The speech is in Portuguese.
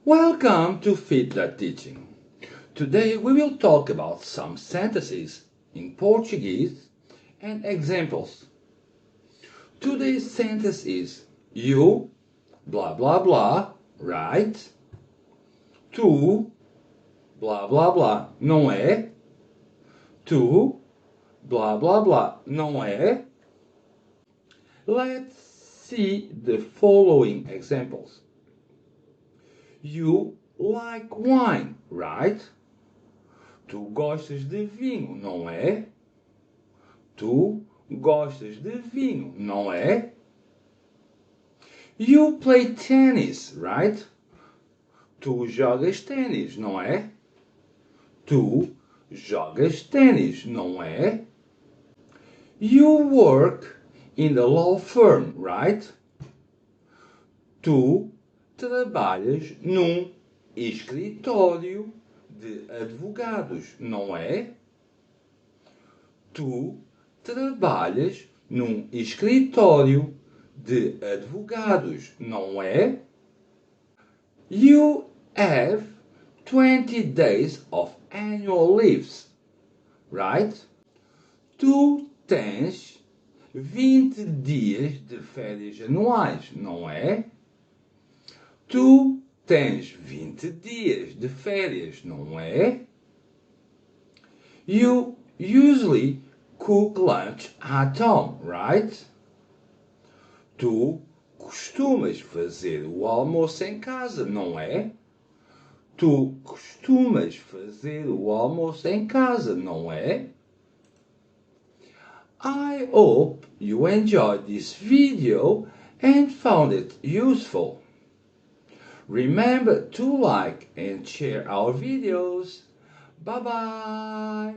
Welcome to FEET.Teaching. Today we will talk about some sentences in Portuguese and examples. Today's sentence is you, blah blah blah, right? Tu, blah blah blah, não é? Tu, blah blah blah, não é? Let's see the following examples. You like wine, right? Tu gostas de vinho, não é? Tu gostas de vinho, não é? You play tennis, right? Tu jogas tênis, não é? Tu jogas tênis, não é? You work in the law firm, right? Tu trabalhas num escritório de advogados, não é? Tu trabalhas num escritório de advogados, não é? You have 20 days of annual leaves, right? Tu tens 20 dias de férias anuais, não é? Tu tens 20 dias de férias, não é? You usually cook lunch at home, right? Tu costumas fazer o almoço em casa, não é? Tu costumas fazer o almoço em casa, não é? I hope you enjoyed this video and found it useful. Remember to like and share our videos. Bye bye!